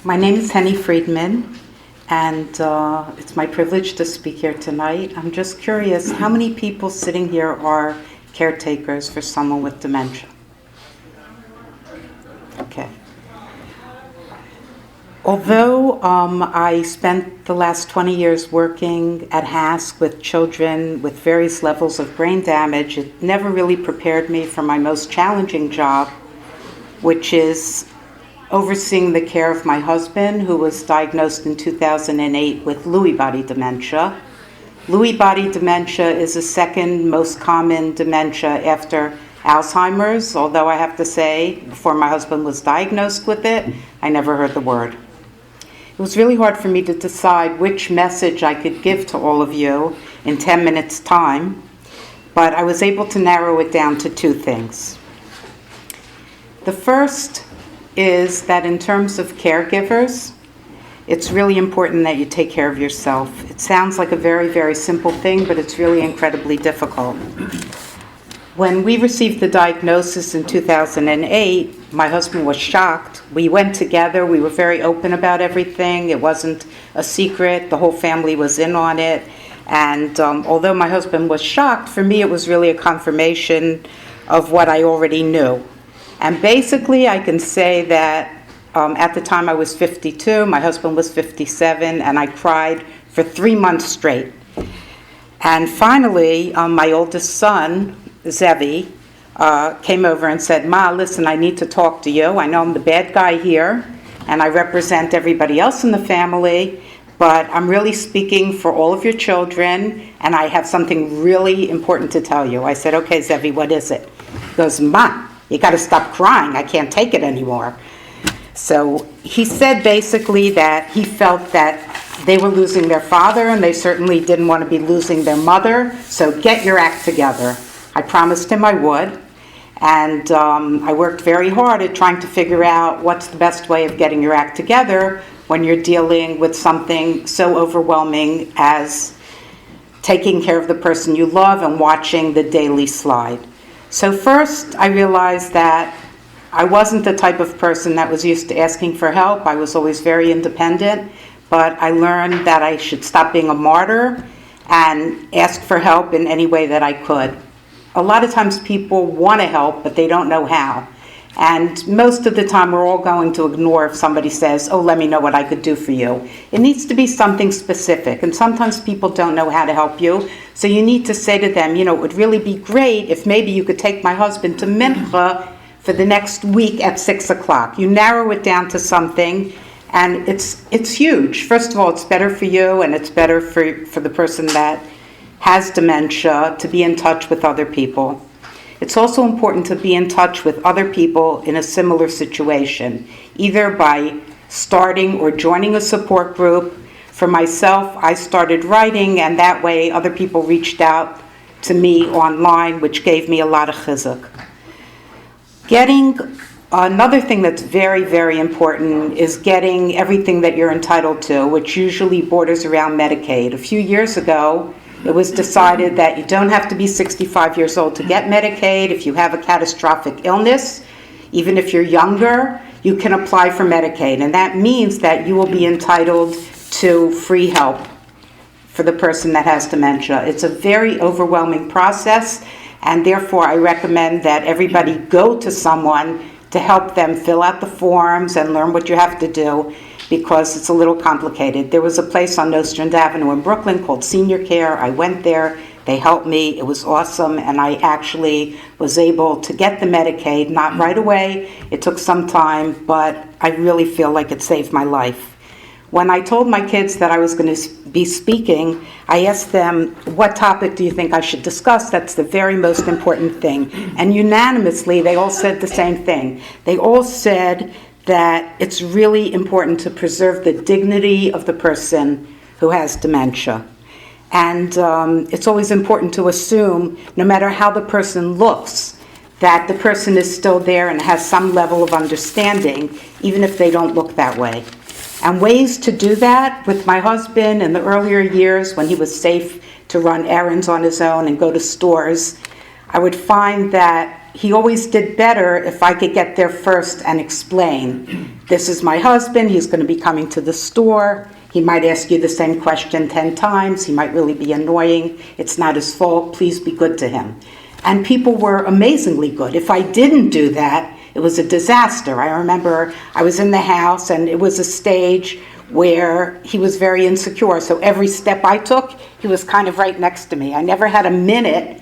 My name is Hennie Friedman, and it's my privilege to speak here tonight. I'm just curious, how many people sitting here are caretakers for someone with dementia? Okay. Although I spent the last 20 years working at HASC with children with various levels of brain damage, it never really prepared me for my most challenging job, which is overseeing the care of my husband, who was diagnosed in 2008 with Lewy body dementia. Lewy body dementia is the second most common dementia after Alzheimer's, although I have to say, before my husband was diagnosed with it, I never heard the word. It was really hard for me to decide which message I could give to all of you in 10 minutes' time, but I was able to narrow it down to two things. The first is that in terms of caregivers, it's really important that you take care of yourself. It sounds like a very, very simple thing, but it's really incredibly difficult. When we received the diagnosis in 2008, my husband was shocked. We went together. We were very open about everything. It wasn't a secret. The whole family was in on it. And although my husband was shocked, for me it was really a confirmation of what I already knew. And basically, I can say that at the time I was 52, my husband was 57, and I cried for 3 months straight. And finally, my oldest son, Zevi, came over and said, "Ma, listen, I need to talk to you. I know I'm the bad guy here, and I represent everybody else in the family, but I'm really speaking for all of your children, and I have something really important to tell you." I said, "Okay, Zevi, what is it?" He goes, "Ma, you got to stop crying. I can't take it anymore." So he said basically that he felt that they were losing their father, and they certainly didn't want to be losing their mother, so get your act together. I promised him I would, and I worked very hard at trying to figure out what's the best way of getting your act together when you're dealing with something so overwhelming as taking care of the person you love and watching the daily slide. So first, I realized that I wasn't the type of person that was used to asking for help. I was always very independent, but I learned that I should stop being a martyr and ask for help in any way that I could. A lot of times people want to help, but they don't know how. And most of the time we're all going to ignore if somebody says, "Oh, let me know what I could do for you." It needs to be something specific, and sometimes people don't know how to help you. So you need to say to them, "It would really be great if maybe you could take my husband to Mincha for the next week at 6 o'clock. You narrow it down to something, and it's huge. First of all, it's better for you, and it's better for the person that has dementia to be in touch with other people. It's also important to be in touch with other people in a similar situation, either by starting or joining a support group. For myself, I started writing, and that way other people reached out to me online, which gave me a lot of chizuk. Another thing that's very, very important is getting everything that you're entitled to, which usually borders around Medicaid. A few years ago, it was decided that you don't have to be 65 years old to get Medicaid. If you have a catastrophic illness, even if you're younger, you can apply for Medicaid. And that means that you will be entitled to free help for the person that has dementia. It's a very overwhelming process, and therefore I recommend that everybody go to someone to help them fill out the forms and learn what you have to do, because it's a little complicated. There was a place on Nostrand Avenue in Brooklyn called Senior Care. I went there. They helped me. It was awesome, and I actually was able to get the Medicaid, not right away. It took some time, but I really feel like it saved my life. When I told my kids that I was going to be speaking, I asked them, "What topic do you think I should discuss? That's the very most important thing." And unanimously, they all said the same thing. They all said that it's really important to preserve the dignity of the person who has dementia. And it's always important to assume, no matter how the person looks, that the person is still there and has some level of understanding, even if they don't look that way. And ways to do that with my husband in the earlier years when he was safe to run errands on his own and go to stores, I would find that he always did better if I could get there first and explain, this is my husband, he's going to be coming to the store. He might ask you the same question 10 times. He might really be annoying. It's not his fault. Please be good to him. And people were amazingly good. If I didn't do that, it was a disaster. I remember I was in the house, and it was a stage where he was very insecure. So every step I took, he was kind of right next to me. I never had a minute.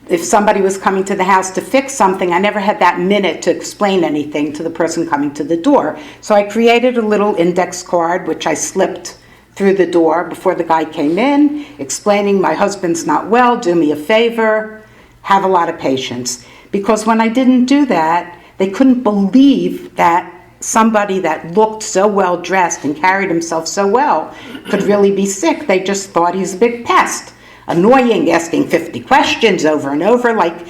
If somebody was coming to the house to fix something, I never had that minute to explain anything to the person coming to the door. So I created a little index card, which I slipped through the door before the guy came in, explaining my husband's not well, do me a favor, have a lot of patience. Because when I didn't do that, they couldn't believe that somebody that looked so well dressed and carried himself so well could really be sick. They just thought he's a big pest. Annoying, asking 50 questions over and over. Like,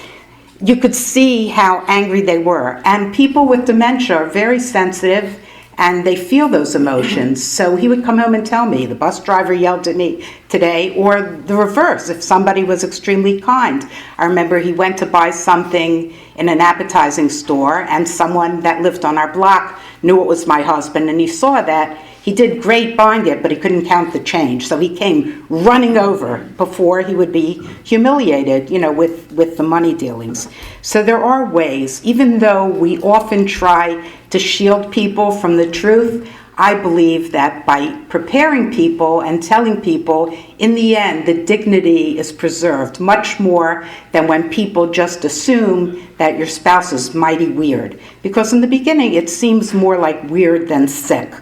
you could see how angry they were. And people with dementia are very sensitive, and they feel those emotions. So he would come home and tell me, the bus driver yelled at me today, or the reverse, if somebody was extremely kind. I remember he went to buy something in an appetizing store, and someone that lived on our block knew it was my husband, and he saw that. He did great buying it, but he couldn't count the change. So he came running over before he would be humiliated, with the money dealings. So there are ways, even though we often try to shield people from the truth, I believe that by preparing people and telling people, in the end, the dignity is preserved much more than when people just assume that your spouse is mighty weird. Because in the beginning, it seems more like weird than sick.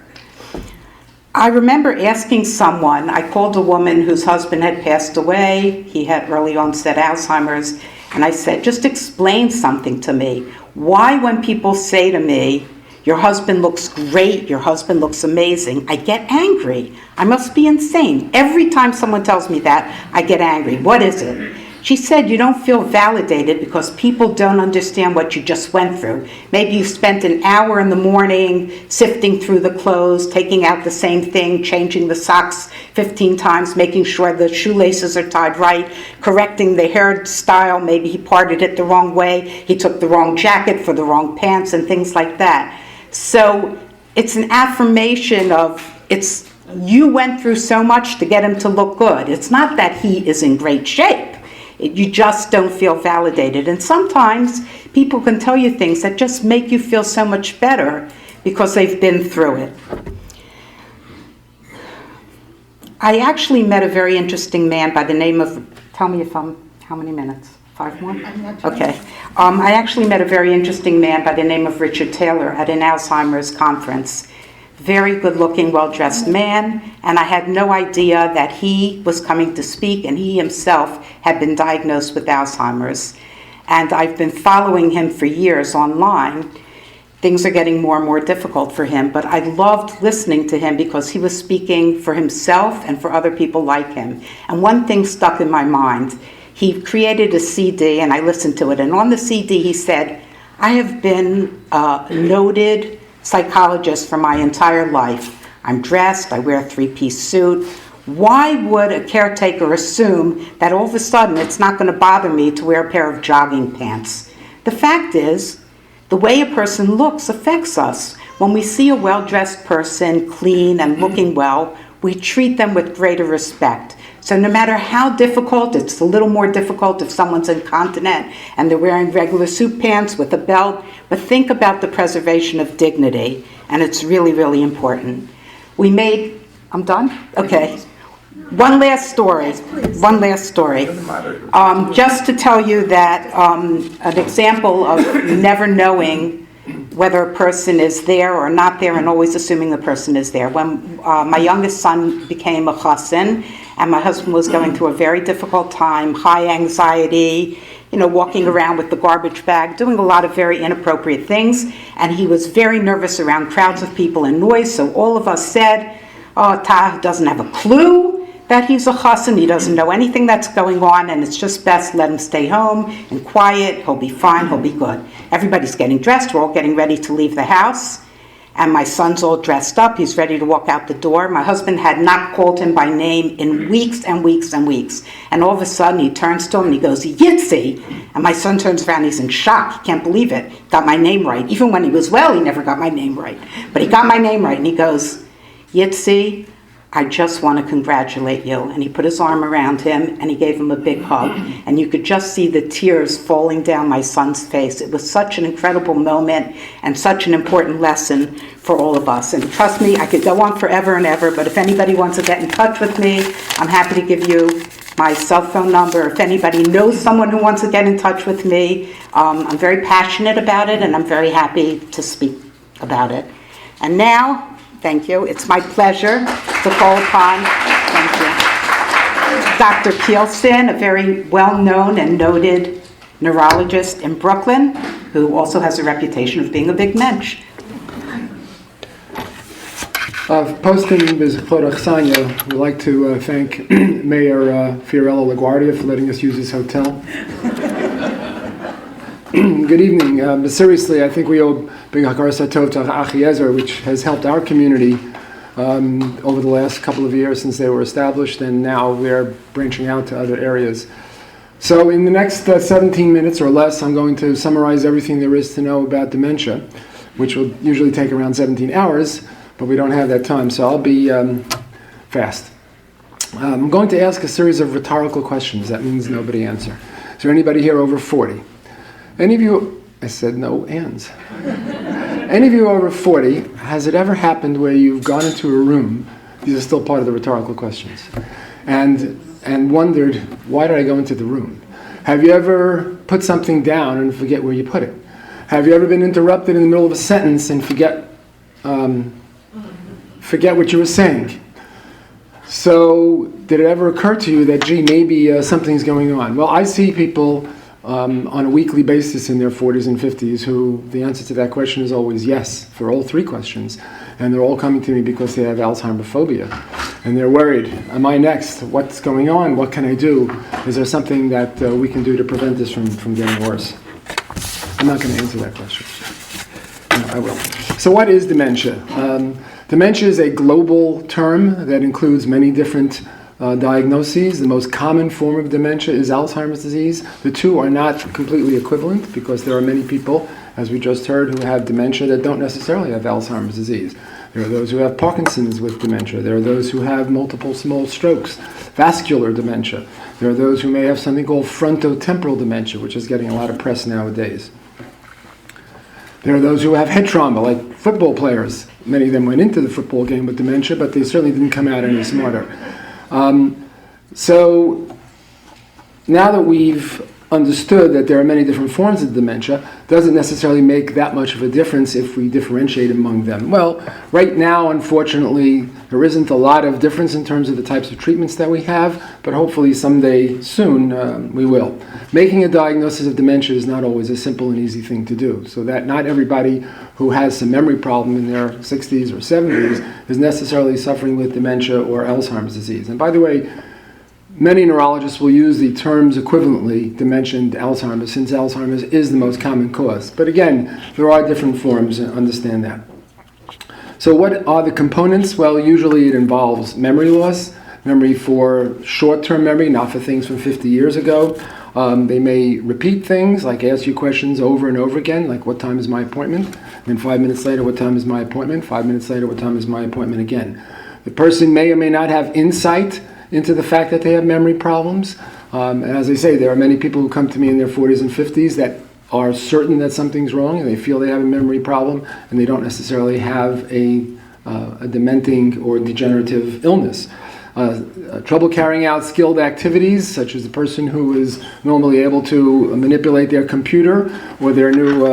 I remember asking someone, I called a woman whose husband had passed away. He had early onset Alzheimer's. And I said, just explain something to me. Why, when people say to me, your husband looks great, your husband looks amazing, I get angry? I must be insane. Every time someone tells me that, I get angry. What is it? She said, you don't feel validated because people don't understand what you just went through. Maybe you spent an hour in the morning sifting through the clothes, taking out the same thing, changing the socks 15 times, making sure the shoelaces are tied right, correcting the hairstyle. Maybe he parted it the wrong way. He took the wrong jacket for the wrong pants and things like that. So it's an affirmation of you went through so much to get him to look good. It's not that he is in great shape. You just don't feel validated. And sometimes people can tell you things that just make you feel so much better because they've been through it. I actually met a very interesting man by the name of, tell me how many minutes? 5 more? Okay. I actually met a very interesting man by the name of Richard Taylor at an Alzheimer's conference. Very good-looking, well-dressed man, and I had no idea that he was coming to speak, and he himself had been diagnosed with Alzheimer's. And I've been following him for years online. Things are getting more and more difficult for him, but I loved listening to him because he was speaking for himself and for other people like him. And one thing stuck in my mind. He created a CD, and I listened to it, and on the CD he said, I have been noted psychologist for my entire life. I'm dressed, I wear a 3-piece suit. Why would a caretaker assume that all of a sudden it's not going to bother me to wear a pair of jogging pants? The fact is, the way a person looks affects us. When we see a well-dressed person, clean and looking well, we treat them with greater respect. So no matter how difficult, it's a little more difficult if someone's incontinent and they're wearing regular suit pants with a belt, but think about the preservation of dignity, and it's really, really important. I'm done? Okay. One last story. Just to tell you that an example of never knowing whether a person is there or not there and always assuming the person is there. When my youngest son became a chassan, and my husband was going through a very difficult time, high anxiety, walking around with the garbage bag, doing a lot of very inappropriate things, and he was very nervous around crowds of people and noise, so all of us said, Tah doesn't have a clue that he's a chassan, he doesn't know anything that's going on, and it's just best let him stay home and quiet, he'll be fine, he'll be good. Everybody's getting dressed, we're all getting ready to leave the house, and my son's all dressed up. He's ready to walk out the door. My husband had not called him by name in weeks and weeks and weeks. And all of a sudden, he turns to him and he goes, Yitzi. And my son turns around, he's in shock. He can't believe it. Got my name right. Even when he was well, he never got my name right. But he got my name right. And he goes, Yitzi, I just want to congratulate you. And he put his arm around him and he gave him a big hug. And you could just see the tears falling down my son's face. It was such an incredible moment and such an important lesson for all of us. And trust me, I could go on forever and ever, but if anybody wants to get in touch with me, I'm happy to give you my cell phone number. If anybody knows someone who wants to get in touch with me, I'm very passionate about it and I'm very happy to speak about it. And now, thank you. It's my pleasure to call upon, thank you, Dr. Keilson, a very well-known and noted neurologist in Brooklyn, who also has a reputation of being a big mensch. Posting Bezchor Achsanya, we'd like to thank Mayor Fiorello LaGuardia for letting us use his hotel. Good evening. But seriously, I think we owe big hakar satov to Achiezer, which has helped our community over the last couple of years since they were established, and now we're branching out to other areas. So in the next 17 minutes or less, I'm going to summarize everything there is to know about dementia, which will usually take around 17 hours, but we don't have that time, so I'll be fast. I'm going to ask a series of rhetorical questions. That means nobody answer. Is there anybody here over 40? Any of you, I said no ands. Any of you over 40, has it ever happened where you've gone into a room, these are still part of the rhetorical questions, and wondered, why did I go into the room? Have you ever put something down and forget where you put it? Have you ever been interrupted in the middle of a sentence and forget what you were saying? So, did it ever occur to you that, gee, maybe something's going on? Well, I see people on a weekly basis in their 40s and 50s who the answer to that question is always yes for all three questions, and they're all coming to me because they have Alzheimer's phobia and they're worried, am I next? What's going on? What can I do? Is there something that we can do to prevent this from getting worse? I'm not going to answer that question. No, I will. So what is dementia? Dementia is a global term that includes many different diagnoses. The most common form of dementia is Alzheimer's disease. The two are not completely equivalent because there are many people, as we just heard, who have dementia that don't necessarily have Alzheimer's disease. There are those who have Parkinson's with dementia. There are those who have multiple small strokes, vascular dementia. There are those who may have something called frontotemporal dementia, which is getting a lot of press nowadays. There are those who have head trauma, like football players. Many of them went into the football game with dementia, but they certainly didn't come out any smarter. So now that we've understood that there are many different forms of dementia, doesn't necessarily make that much of a difference if we differentiate among them. Well, right now, unfortunately, there isn't a lot of difference in terms of the types of treatments that we have, but hopefully someday soon we will. Making a diagnosis of dementia is not always a simple and easy thing to do, so that not everybody who has some memory problem in their 60s or 70s is necessarily suffering with dementia or Alzheimer's disease. And by the way, many neurologists will use the terms equivalently, dementia and Alzheimer's, since Alzheimer's is the most common cause. But again, there are different forms, and understand that. So what are the components? Well, usually it involves memory loss, memory for short-term memory, not for things from 50 years ago. They may repeat things, like ask you questions over and over again, like what time is my appointment? And then 5 minutes later, what time is my appointment? 5 minutes later, what time is my appointment again? The person may or may not have insight into the fact that they have memory problems. And as I say, there are many people who come to me in their 40s and 50s that are certain that something's wrong and they feel they have a memory problem and they don't necessarily have a dementing or degenerative illness. Trouble carrying out skilled activities, such as the person who is normally able to manipulate their computer or their new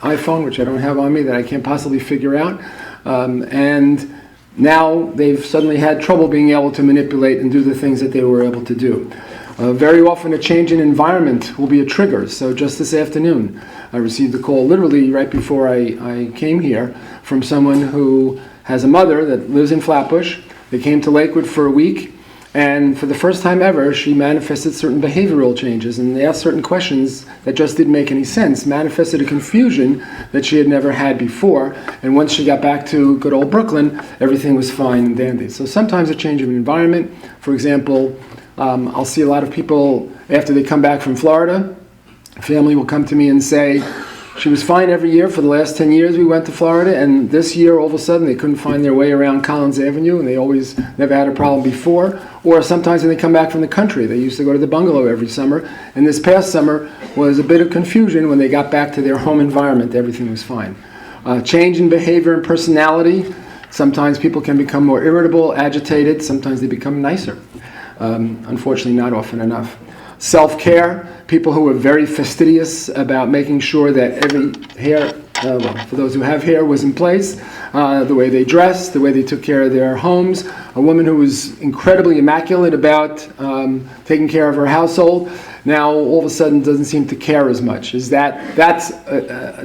iPhone, which I don't have on me, that I can't possibly figure out. And now they've suddenly had trouble being able to manipulate and do the things that they were able to do. Very often a change in environment will be a trigger. So just this afternoon, I received a call literally right before I came here from someone who has a mother that lives in Flatbush. They came to Lakewood for a week, And for the first time ever, she manifested certain behavioral changes and asked certain questions that just didn't make any sense, manifested a confusion that she had never had before. And once she got back to good old Brooklyn, everything was fine and dandy. So sometimes a change of environment, for example, I'll see a lot of people after they come back from Florida, a family will come to me and say, she was fine every year for the last 10 years we went to Florida, and this year all of a sudden they couldn't find their way around Collins Avenue, and they always never had a problem before. Or sometimes when they come back from the country, they used to go to the bungalow every summer, and this past summer was a bit of confusion when they got back to their home environment. Everything was fine. Change in behavior and personality. Sometimes people can become more irritable, agitated. Sometimes they become nicer. Unfortunately, not often enough. Self-care, people who are very fastidious about making sure that every hair, for those who have hair, was in place, the way they dressed, the way they took care of their homes. A woman who was incredibly immaculate about taking care of her household, now all of a sudden doesn't seem to care as much. That's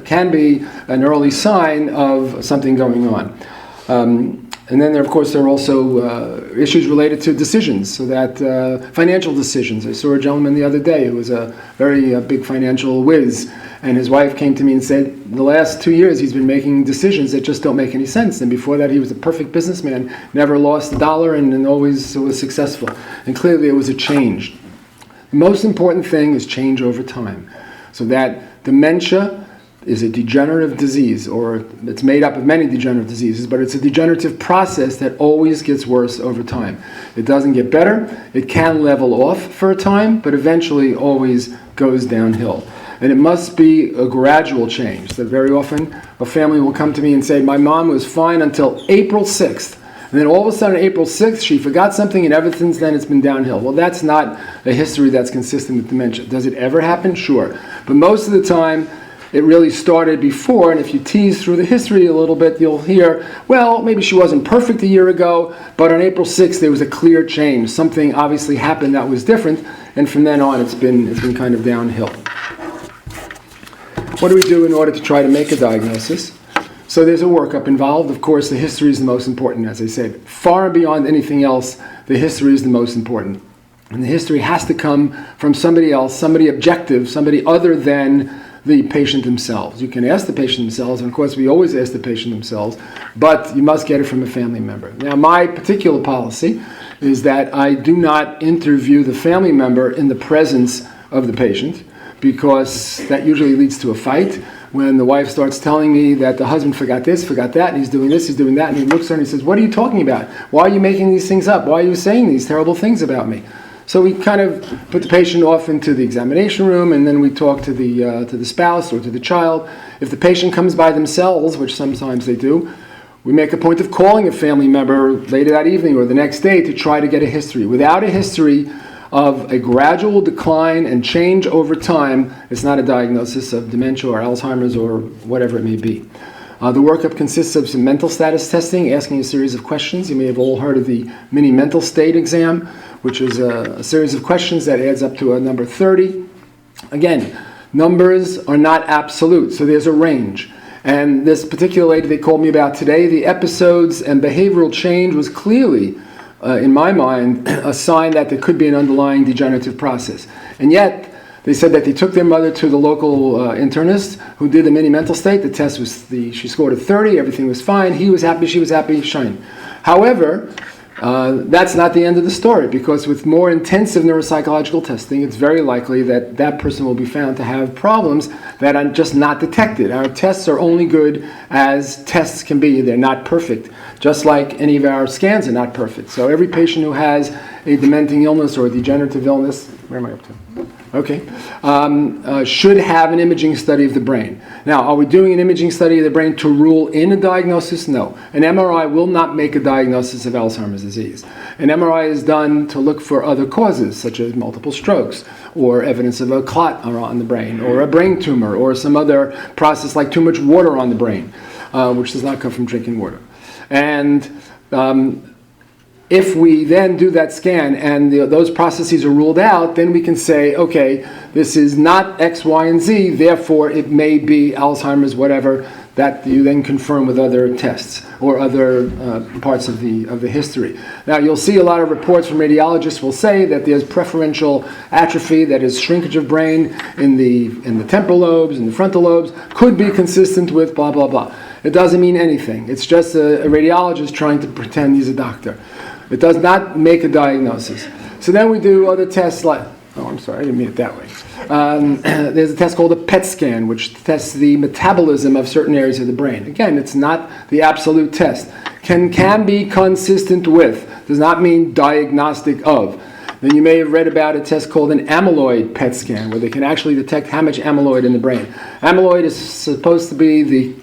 can be an early sign of something going on. And then, of course, there are also issues related to decisions, so that financial decisions. I saw a gentleman the other day who was a very big financial whiz, and his wife came to me and said, the last 2 years he's been making decisions that just don't make any sense. And before that, he was a perfect businessman, never lost a dollar, and always was successful. And clearly, it was a change. The most important thing is change over time, so that dementia is a degenerative disease, or it's made up of many degenerative diseases, but it's a degenerative process that always gets worse over time. It doesn't get better. It can level off for a time, but eventually always goes downhill. And it must be a gradual change. That very often a family will come to me and say, my mom was fine until April 6th. And then all of a sudden, April 6th, she forgot something, and ever since then it's been downhill. Well, that's not a history that's consistent with dementia. Does it ever happen? Sure. But most of the time, it really started before, and if you tease through the history a little bit, you'll hear, well, maybe she wasn't perfect a year ago, but on April 6th there was a clear change. Something obviously happened that was different, and from then on it's been kind of downhill. What do we do in order to try to make a diagnosis? So there's a workup involved. Of course, the history is the most important, as I said. Far beyond anything else, the history is the most important. And the history has to come from somebody else, somebody objective, somebody other than the patient themselves. You can ask the patient themselves, and of course we always ask the patient themselves, but you must get it from a family member. Now, my particular policy is that I do not interview the family member in the presence of the patient, because that usually leads to a fight. When the wife starts telling me that the husband forgot this, forgot that, and he's doing this, he's doing that, and he looks at her and he says, what are you talking about? Why are you making these things up? Why are you saying these terrible things about me? So we kind of put the patient off into the examination room, and then we talk to the spouse or to the child. If the patient comes by themselves, which sometimes they do, we make a point of calling a family member later that evening or the next day to try to get a history. Without a history of a gradual decline and change over time, it's not a diagnosis of dementia or Alzheimer's or whatever it may be. The workup consists of some mental status testing, asking a series of questions. You may have all heard of the mini mental state exam, which is a series of questions that adds up to a number 30. Again, numbers are not absolute, so there's a range. And this particular lady they called me about today, the episodes and behavioral change was clearly, in my mind, a sign that there could be an underlying degenerative process. And yet, they said that they took their mother to the local internist who did the mini mental state. The test was, she scored a 30, everything was fine, he was happy, she was happy, shine. However, that's not the end of the story, because with more intensive neuropsychological testing, it's very likely that that person will be found to have problems that are just not detected. Our tests are only good as tests can be. They're not perfect, just like any of our scans are not perfect. So every patient who has a dementing illness or a degenerative illness, where am I up to? Okay, should have an imaging study of the brain. Now, are we doing an imaging study of the brain to rule in a diagnosis? No. An MRI will not make a diagnosis of Alzheimer's disease. An MRI is done to look for other causes, such as multiple strokes, or evidence of a clot on the brain, or a brain tumor, or some other process like too much water on the brain, which does not come from drinking water. And if we then do that scan and those processes are ruled out, then we can say, okay, this is not X, Y, and Z, therefore it may be Alzheimer's, whatever. that you then confirm with other tests or other parts of the history. Now, you'll see a lot of reports from radiologists will say that there's preferential atrophy, that is shrinkage of brain in the temporal lobes and the frontal lobes, could be consistent with blah, blah, blah. It doesn't mean anything. It's just a radiologist trying to pretend he's a doctor. It does not make a diagnosis. So then we do other tests like, oh, I'm sorry, I didn't mean it that way. There's a test called a PET scan, which tests the metabolism of certain areas of the brain. Again, it's not the absolute test. Can be consistent with, does not mean diagnostic of. Then you may have read about a test called an amyloid PET scan, where they can actually detect how much amyloid in the brain. Amyloid is supposed to be the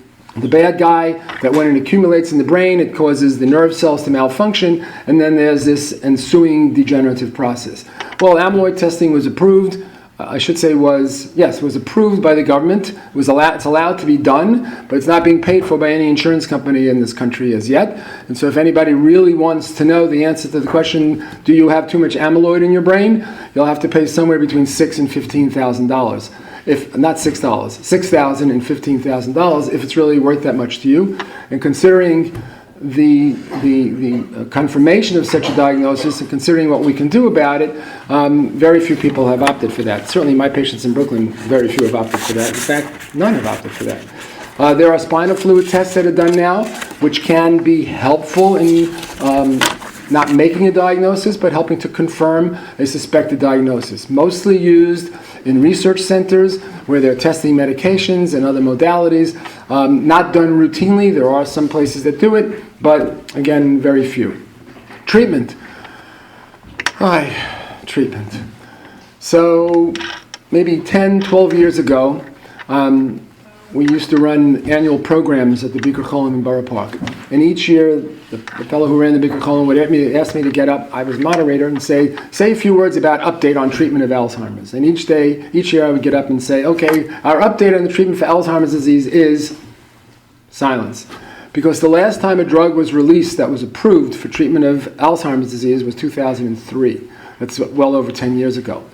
bad guy, that when it accumulates in the brain, it causes the nerve cells to malfunction, and then there's this ensuing degenerative process. Well, amyloid testing was approved. Was approved by the government. It's allowed to be done, but it's not being paid for by any insurance company in this country as yet. And so if anybody really wants to know the answer to the question, do you have too much amyloid in your brain? You'll have to pay somewhere between $6,000 and $15,000. If not $6, $6,000 and $15,000 if it's really worth that much to you. And considering the confirmation of such a diagnosis and considering what we can do about it, very few people have opted for that. Certainly my patients in Brooklyn, very few have opted for that. In fact, none have opted for that. There are spinal fluid tests that are done now, which can be helpful in not making a diagnosis, but helping to confirm a suspected diagnosis. Mostly used in research centers where they're testing medications and other modalities. Not done routinely. There are some places that do it, but again, very few. Treatment. Treatment. So maybe 10, 12 years ago, we used to run annual programs at the Bikur Cholim in Borough Park. And each year, the fellow who ran the Bikur Cholim would ask me to get up. I was moderator and say a few words about update on treatment of Alzheimer's. And each year I would get up and say, okay, our update on the treatment for Alzheimer's disease is silence. Because the last time a drug was released that was approved for treatment of Alzheimer's disease was 2003. That's well over 10 years ago.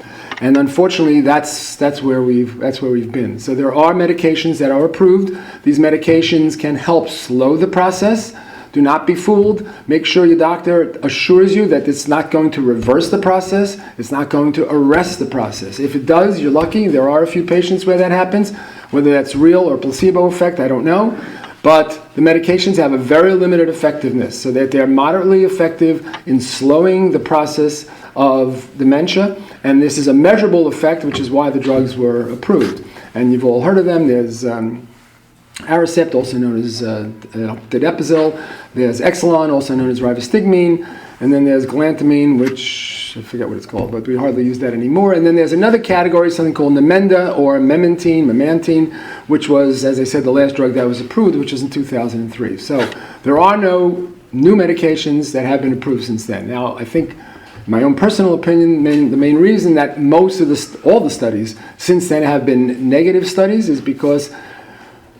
And unfortunately, that's where we've been. So there are medications that are approved. These medications can help slow the process. Do not be fooled. Make sure your doctor assures you that it's not going to reverse the process. It's not going to arrest the process. If it does, you're lucky. There are a few patients where that happens. Whether that's real or placebo effect, I don't know. But the medications have a very limited effectiveness, so that they're moderately effective in slowing the process of dementia. And this is a measurable effect, which is why the drugs were approved. And you've all heard of them. There's Aricept, also known as Donepezil. There's Exelon, also known as rivastigmine. And then there's galantamine, which I forget what it's called, but we hardly use that anymore. And then there's another category, something called Namenda or memantine, which was, as I said, the last drug that was approved, which is in 2003. So there are no new medications that have been approved since then. Now, I think, in my own personal opinion, the main reason that all the studies since then have been negative studies is because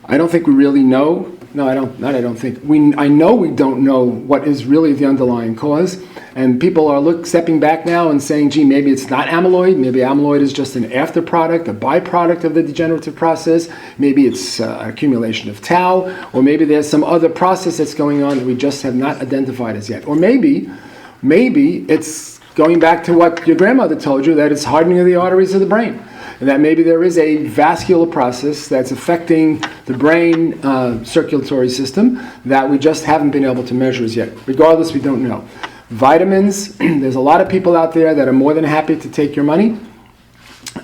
I don't think we really know. No, I don't. Not I don't think. I know we don't know what is really the underlying cause, and people are stepping back now and saying, "Gee, maybe it's not amyloid. Maybe amyloid is just an after product, a byproduct of the degenerative process. Maybe it's accumulation of tau, or maybe there's some other process that's going on that we just have not identified as yet. Or maybe it's going back to what your grandmother told you, that it's hardening of the arteries of the brain." And that maybe there is a vascular process that's affecting the brain circulatory system that we just haven't been able to measure as yet. Regardless, we don't know. Vitamins, there's a lot of people out there that are more than happy to take your money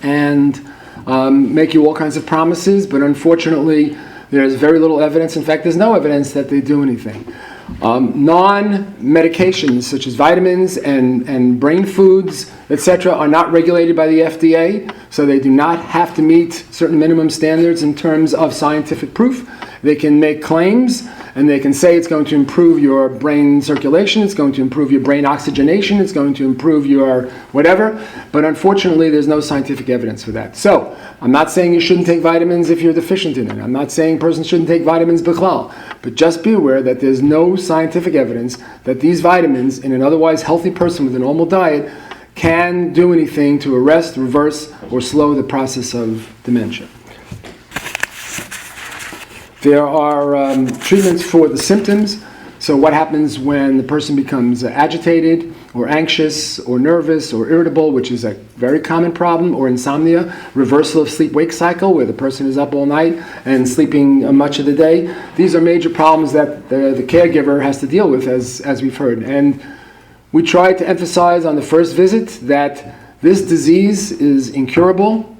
and make you all kinds of promises, but unfortunately, there's very little evidence. In fact, there's no evidence that they do anything. Non-medications such as vitamins and brain foods, etc., are not regulated by the FDA, so they do not have to meet certain minimum standards in terms of scientific proof. They can make claims, and they can say it's going to improve your brain circulation, it's going to improve your brain oxygenation, it's going to improve your whatever, but unfortunately there's no scientific evidence for that. So, I'm not saying you shouldn't take vitamins if you're deficient in it. I'm not saying persons shouldn't take vitamins bichlal, but just be aware that there's no scientific evidence that these vitamins in an otherwise healthy person with a normal diet can do anything to arrest, reverse, or slow the process of dementia. There are treatments for the symptoms. So what happens when the person becomes agitated or anxious or nervous or irritable, which is a very common problem, or insomnia, reversal of sleep-wake cycle, where the person is up all night and sleeping much of the day. These are major problems that the caregiver has to deal with, as we've heard. And we try to emphasize on the first visit that this disease is incurable,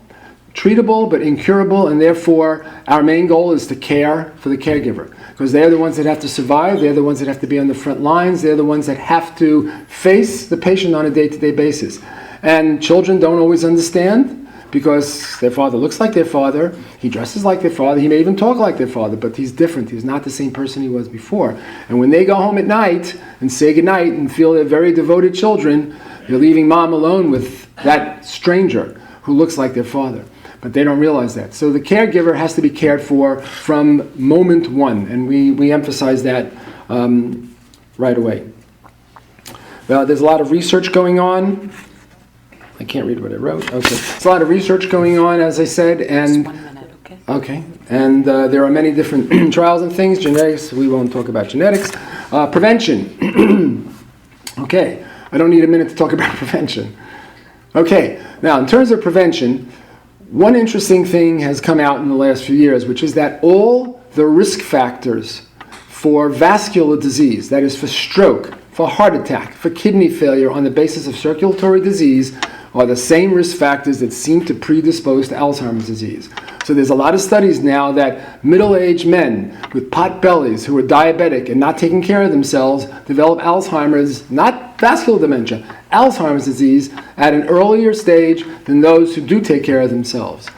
treatable but incurable, and therefore our main goal is to care for the caregiver, because they're the ones that have to survive, they're the ones that have to be on the front lines, they're the ones that have to face the patient on a day-to-day basis. And children don't always understand, because their father looks like their father, he dresses like their father, he may even talk like their father, but he's different, he's not the same person he was before. And when they go home at night and say goodnight and feel they're very devoted children, they're leaving mom alone with that stranger who looks like their father. But they don't realize that. So the caregiver has to be cared for from moment one, and we emphasize that right away. There's a lot of research going on. I can't read what I wrote. Okay. There's a lot of research going on, as I said, and Just 1 minute, okay? Okay. And there are many different trials and things. Genetics, we won't talk about genetics. Prevention. Okay. I don't need a minute to talk about prevention. Okay. Now, in terms of prevention, one interesting thing has come out in the last few years, which is that all the risk factors for vascular disease, that is for stroke, for heart attack, for kidney failure on the basis of circulatory disease, are the same risk factors that seem to predispose to Alzheimer's disease. So there's a lot of studies now that middle-aged men with pot bellies who are diabetic and not taking care of themselves develop Alzheimer's, not vascular dementia, Alzheimer's disease at an earlier stage than those who do take care of themselves.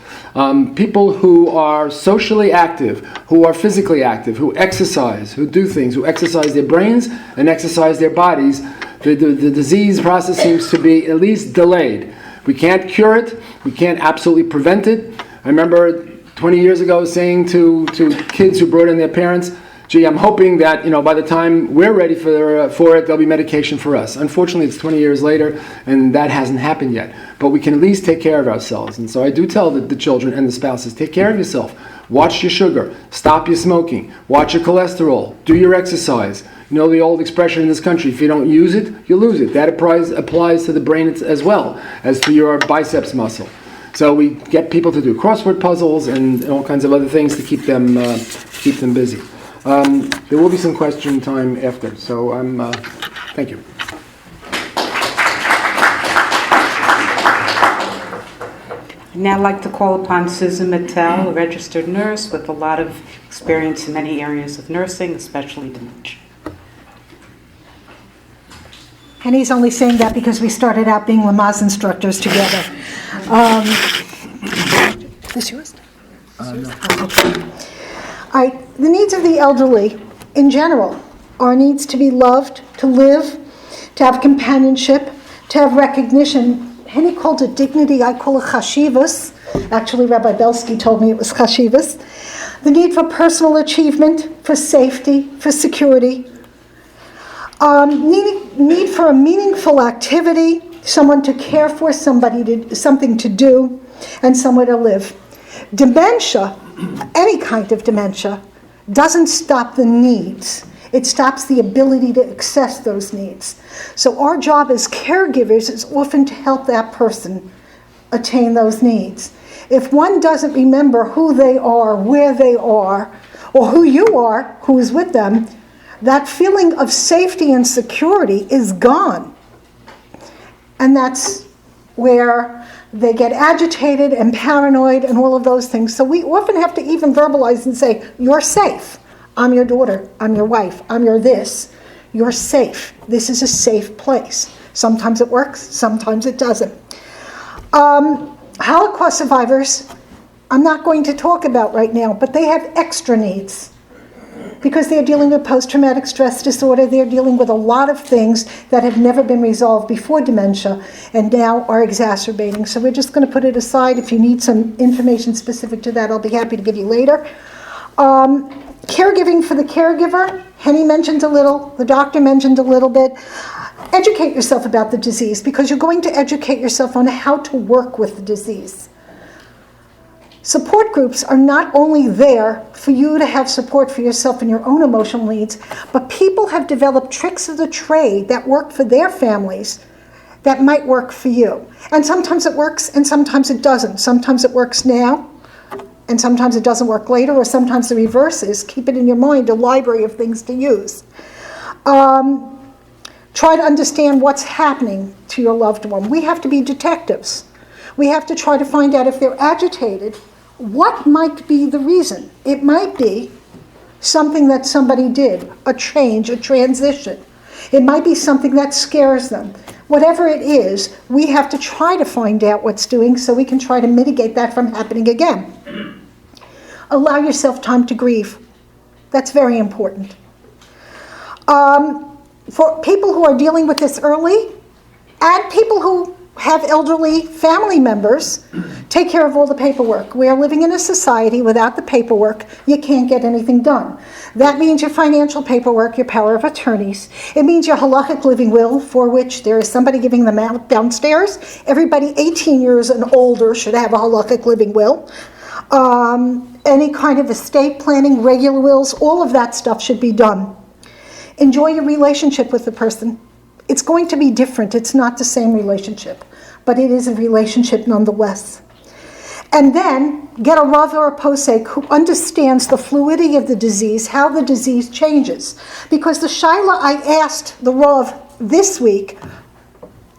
People who are socially active, who are physically active, who exercise, who do things, who exercise their brains and exercise their bodies, the disease process seems to be at least delayed. We can't cure it. We can't absolutely prevent it. I remember 20 years ago saying to kids who brought in their parents, gee, I'm hoping that by the time we're ready for it, there'll be medication for us. Unfortunately, it's 20 years later, and that hasn't happened yet. But we can at least take care of ourselves. And so I do tell the children and the spouses, take care of yourself. Watch your sugar. Stop your smoking. Watch your cholesterol. Do your exercise. You know the old expression in this country, if you don't use it, you lose it. That applies to the brain as well as to your biceps muscle. So we get people to do crossword puzzles and all kinds of other things to keep them busy. There will be some question time after, so thank you. I'd now like to call upon Susan Methal, a registered nurse with a lot of experience in many areas of nursing, especially dementia. Hennie's only saying that because we started out being Lamaze instructors together. This yours? No. Okay. All right. The needs of the elderly, in general, are needs to be loved, to live, to have companionship, to have recognition. Hennie called it dignity. I call it chashivas. Actually, Rabbi Belsky told me it was chashivas. The need for personal achievement, for safety, for security. Need for a meaningful activity, someone to care for, something to do, and somewhere to live. Dementia, any kind of dementia, doesn't stop the needs. It stops the ability to access those needs. So our job as caregivers is often to help that person attain those needs. If one doesn't remember who they are, where they are, or who you are, who is with them, that feeling of safety and security is gone. And that's where they get agitated and paranoid and all of those things. So we often have to even verbalize and say, you're safe. I'm your daughter. I'm your wife. I'm your this. You're safe. This is a safe place. Sometimes it works. Sometimes it doesn't. Holocaust survivors, I'm not going to talk about right now, but they have extra needs. Because they're dealing with post-traumatic stress disorder, they're dealing with a lot of things that have never been resolved before dementia and now are exacerbating. So we're just going to put it aside. If you need some information specific to that, I'll be happy to give you later. Caregiving for the caregiver, Hennie mentioned a little, the doctor mentioned a little bit. Educate yourself about the disease because you're going to educate yourself on how to work with the disease. Support groups are not only there for you to have support for yourself and your own emotional needs, but people have developed tricks of the trade that work for their families that might work for you. And sometimes it works and sometimes it doesn't. Sometimes it works now and sometimes it doesn't work later, or sometimes the reverse is. Keep it in your mind, a library of things to use. Try to understand what's happening to your loved one. We have to be detectives. We have to try to find out if they're agitated. What might be the reason? It might be something that somebody did, a change, a transition. It might be something that scares them. Whatever it is, we have to try to find out what's doing so we can try to mitigate that from happening again. Allow yourself time to grieve. That's very important. For people who are dealing with this early, and people who have elderly family members, take care of all the paperwork. We are living in a society without the paperwork, you can't get anything done. That means your financial paperwork, your power of attorneys. It means your halachic living will, for which there is somebody giving them out downstairs. Everybody 18 years and older should have a halachic living will. Any kind of estate planning, regular wills, all of that stuff should be done. Enjoy your relationship with the person. It's going to be different. It's not the same relationship, but it is a relationship nonetheless. And then get a Rav or a posek who understands the fluidity of the disease, how the disease changes. Because the shaila I asked the Rav this week,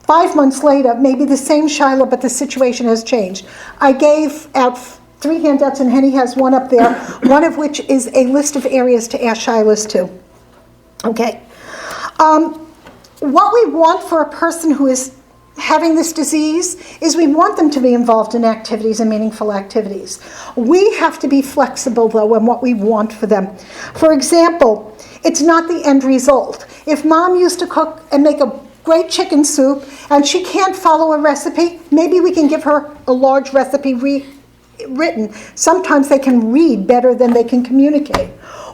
5 months later, maybe the same shaila, but the situation has changed. I gave out 3 handouts, and Hennie has one up there, one of which is a list of areas to ask shailas to. Okay. What we want for a person who is having this disease is we want them to be involved in activities and meaningful activities. We have to be flexible, though, in what we want for them. For example, it's not the end result. If mom used to cook and make a great chicken soup and she can't follow a recipe, maybe we can give her a large recipe written. Sometimes they can read better than they can communicate.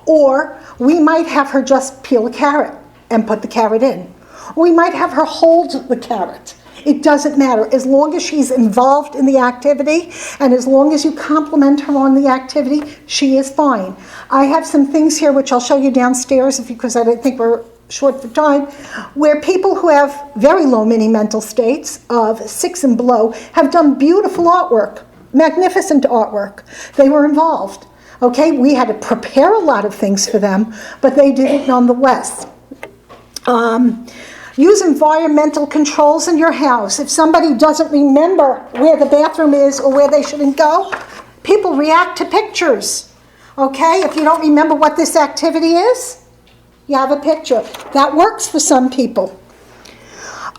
Or we might have her just peel a carrot and put the carrot in. We might have her hold the carrot. It doesn't matter. As long as she's involved in the activity and as long as you compliment her on the activity, she is fine. I have some things here which I'll show you downstairs because I don't think we're short for time, where people who have very low mini mental states of 6 and below have done beautiful artwork, magnificent artwork. They were involved. Okay, we had to prepare a lot of things for them, but they did it nonetheless. Use environmental controls in your house. If somebody doesn't remember where the bathroom is or where they shouldn't go, people react to pictures. Okay, if you don't remember what this activity is, you have a picture. That works for some people.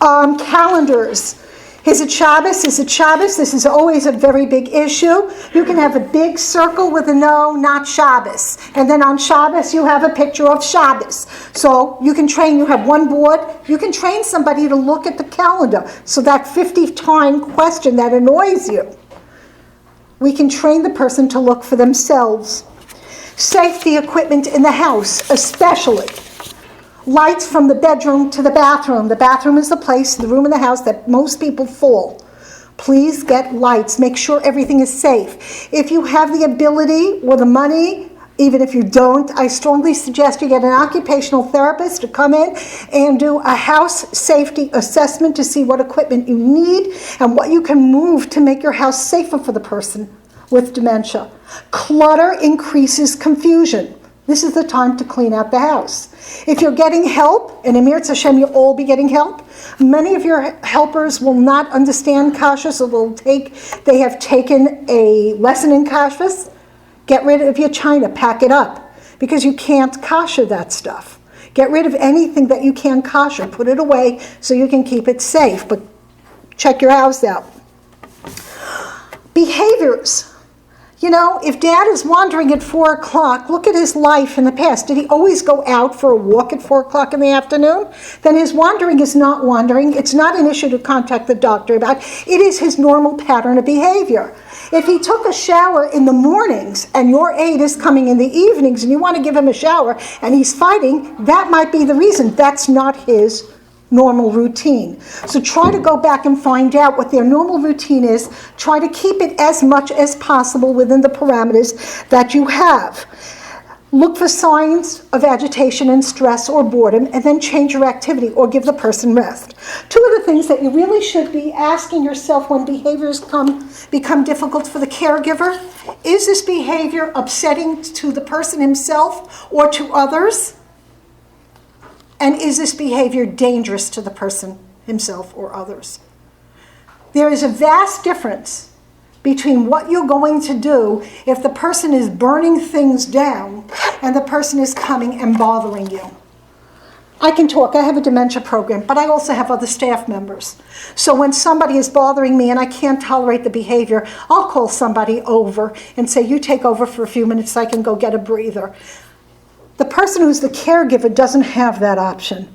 Calendars. Is it Shabbos? Is it Shabbos? This is always a very big issue. You can have a big circle with a no, not Shabbos. And then on Shabbos, you have a picture of Shabbos. So you can train, you have one board, you can train somebody to look at the calendar. So that 50-time question that annoys you, we can train the person to look for themselves. Safety equipment in the house, especially. Lights from the bedroom to the bathroom. The bathroom is the place, the room in the house that most people fall. Please get lights. Make sure everything is safe. If you have the ability or the money, even if you don't, I strongly suggest you get an occupational therapist to come in and do a house safety assessment to see what equipment you need and what you can move to make your house safer for the person with dementia. Clutter increases confusion. This is the time to clean out the house. If you're getting help, and Emir Tzashem, you'll all be getting help, many of your helpers will not understand kashrus, so they have taken a lesson in kashrus. Get rid of your china, pack it up, because you can't kasher that stuff. Get rid of anything that you can kasher, put it away so you can keep it safe, but check your house out. Behaviors. You know, if Dad is wandering at 4 o'clock, look at his life in the past. Did he always go out for a walk at 4 o'clock in the afternoon? Then his wandering is not wandering. It's not an issue to contact the doctor about. It is his normal pattern of behavior. If he took a shower in the mornings and your aide is coming in the evenings and you want to give him a shower and he's fighting, that might be the reason. That's not his normal routine. So try to go back and find out what their normal routine is. Try to keep it as much as possible within the parameters that you have. Look for signs of agitation and stress or boredom, and then change your activity or give the person rest. Two of the things that you really should be asking yourself when behaviors become difficult for the caregiver: is this behavior upsetting to the person himself or to others? And is this behavior dangerous to the person himself or others? There is a vast difference between what you're going to do if the person is burning things down and the person is coming and bothering you. I can talk, I have a dementia program, but I also have other staff members. So when somebody is bothering me and I can't tolerate the behavior, I'll call somebody over and say, you take over for a few minutes so I can go get a breather. The person who's the caregiver doesn't have that option.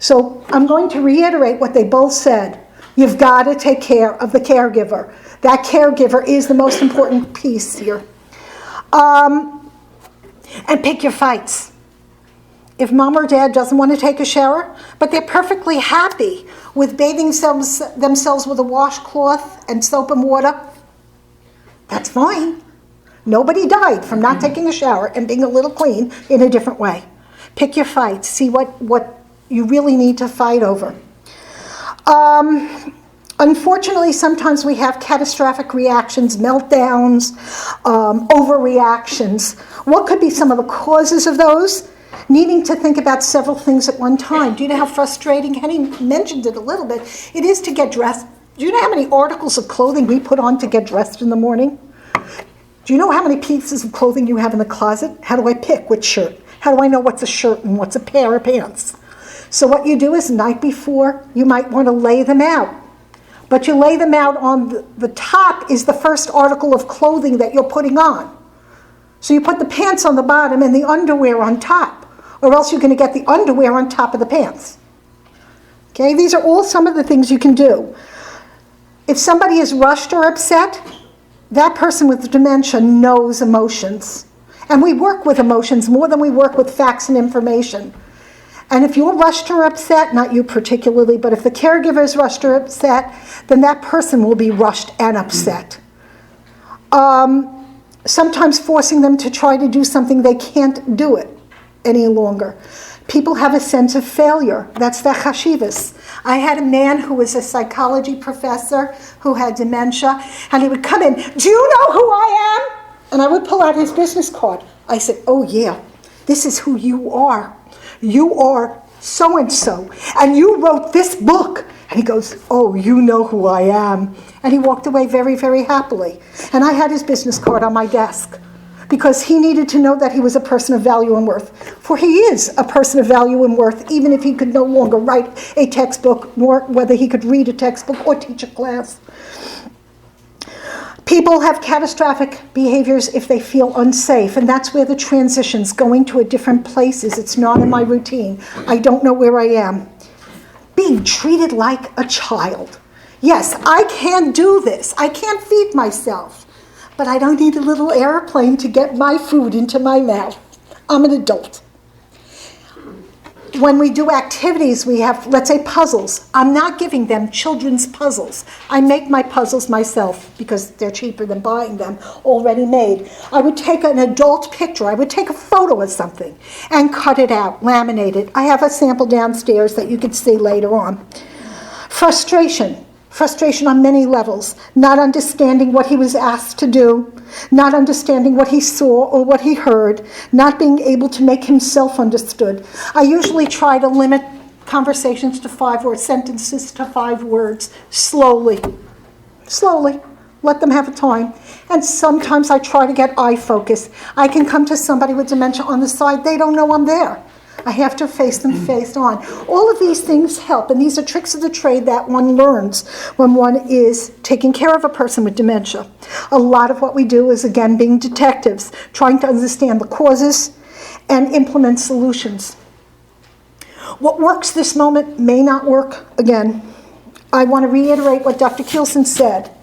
So I'm going to reiterate what they both said. You've got to take care of the caregiver. That caregiver is the most important piece here. And pick your fights. If mom or dad doesn't want to take a shower, but they're perfectly happy with bathing themselves with a washcloth and soap and water, that's fine. Nobody died from not taking a shower and being a little clean in a different way. Pick your fights. See what you really need to fight over. Unfortunately, sometimes we have catastrophic reactions, meltdowns, overreactions. What could be some of the causes of those? Needing to think about several things at one time. Do you know how frustrating, Hennie mentioned it a little bit, it is to get dressed? Do you know how many articles of clothing we put on to get dressed in the morning? Do you know how many pieces of clothing you have in the closet? How do I pick which shirt? How do I know what's a shirt and what's a pair of pants? So what you do is the night before, you might want to lay them out. But you lay them out on the top is the first article of clothing that you're putting on. So you put the pants on the bottom and the underwear on top, or else you're going to get the underwear on top of the pants. Okay, these are all some of the things you can do. If somebody is rushed or upset, that person with dementia knows emotions. And we work with emotions more than we work with facts and information. And if you're rushed or upset, not you particularly, but if the caregiver is rushed or upset, then that person will be rushed and upset. Sometimes forcing them to try to do something, they can't do it any longer. People have a sense of failure. That's the Achiezer. I had a man who was a psychology professor who had dementia, and he would come in, do you know who I am? And I would pull out his business card. I said, oh yeah, this is who you are. You are so-and-so, and you wrote this book. And he goes, oh, you know who I am. And he walked away very, very happily. And I had his business card on my desk because he needed to know that he was a person of value and worth. For he is a person of value and worth, even if he could no longer write a textbook, nor whether he could read a textbook or teach a class. People have catastrophic behaviors if they feel unsafe, and that's where the transitions, going to a different place is. It's not in my routine. I don't know where I am. Being treated like a child. Yes, I can do this. I can't feed myself, but I don't need a little airplane to get my food into my mouth. I'm an adult. When we do activities, we have, let's say, puzzles. I'm not giving them children's puzzles. I make my puzzles myself because they're cheaper than buying them already made. I would take an adult picture. I would take a photo of something and cut it out, laminate it. I have a sample downstairs that you can see later on. Frustration. Frustration on many levels. Not understanding what he was asked to do, not understanding what he saw or what he heard, not being able to make himself understood. I usually try to limit conversations to 5 words, sentences to 5 words, slowly. Slowly. Let them have a time. And sometimes I try to get eye focus. I can come to somebody with dementia on the side, they don't know I'm there. I have to face them face on. All of these things help, and these are tricks of the trade that one learns when one is taking care of a person with dementia. A lot of what we do is, again, being detectives, trying to understand the causes and implement solutions. What works this moment may not work again. I want to reiterate what Dr. Keilson said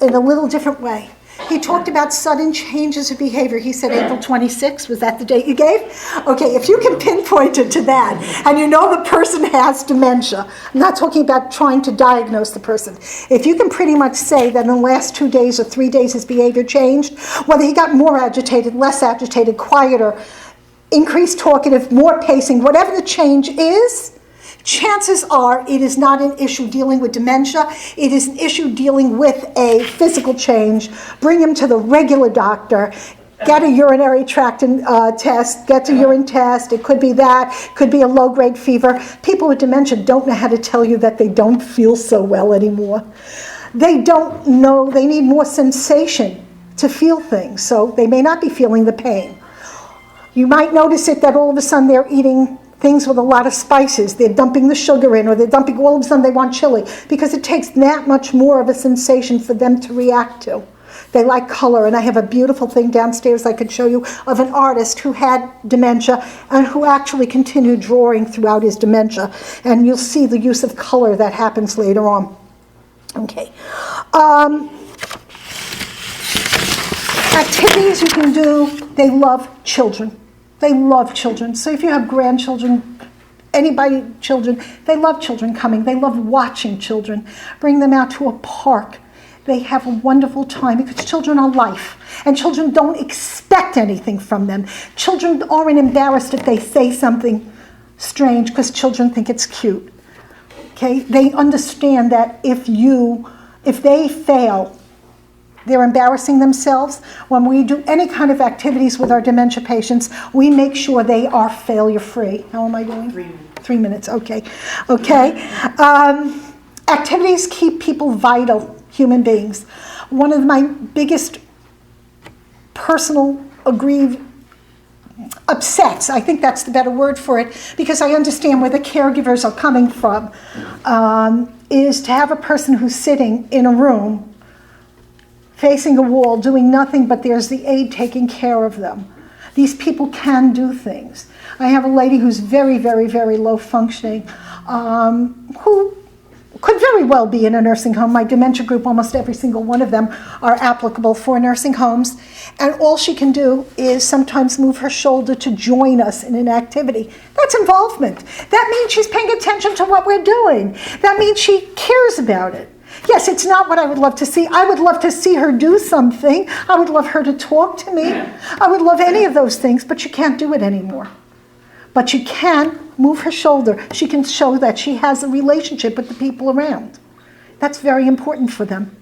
in a little different way. He talked about sudden changes of behavior. He said April 26th. Was that the date you gave? Okay, if you can pinpoint it to that, and you know the person has dementia, I'm not talking about trying to diagnose the person. If you can pretty much say that in the last 2 days or 3 days his behavior changed, whether he got more agitated, less agitated, quieter, increased talkative, more pacing, whatever the change is, chances are it is not an issue dealing with dementia. It is an issue dealing with a physical change. Bring him to the regular doctor. Get a urinary tract test. Get a urine test. It could be that. Could be a low-grade fever. People with dementia don't know how to tell you that they don't feel so well anymore. They don't know. They need more sensation to feel things. So they may not be feeling the pain. You might notice it that all of a sudden they're eating things with a lot of spices. They're dumping the sugar in, or they're dumping, all of a sudden they want chili, because it takes that much more of a sensation for them to react to. They like color, and I have a beautiful thing downstairs I could show you of an artist who had dementia and who actually continued drawing throughout his dementia, and you'll see the use of color that happens later on. Okay. Activities you can do, they love children. They love children. So if you have grandchildren, children, they love children coming. They love watching children. Bring them out to a park. They have a wonderful time because children are life. And children don't expect anything from them. Children aren't embarrassed if they say something strange because children think it's cute. Okay? They understand that if they fail, they're embarrassing themselves. When we do any kind of activities with our dementia patients, we make sure they are failure-free. How am I doing? 3 minutes. 3 minutes, okay. Okay. Activities keep people vital, human beings. One of my biggest personal upsets, I think that's the better word for it, because I understand where the caregivers are coming from, is to have a person who's sitting in a room facing a wall, doing nothing, but there's the aide taking care of them. These people can do things. I have a lady who's very, very, very low functioning, who could very well be in a nursing home. My dementia group, almost every single one of them are applicable for nursing homes. And all she can do is sometimes move her shoulder to join us in an activity. That's involvement. That means she's paying attention to what we're doing. That means she cares about it. Yes, it's not what I would love to see. I would love to see her do something. I would love her to talk to me. I would love any of those things, but you can't do it anymore. But you can move her shoulder. She can show that she has a relationship with the people around. That's very important for them.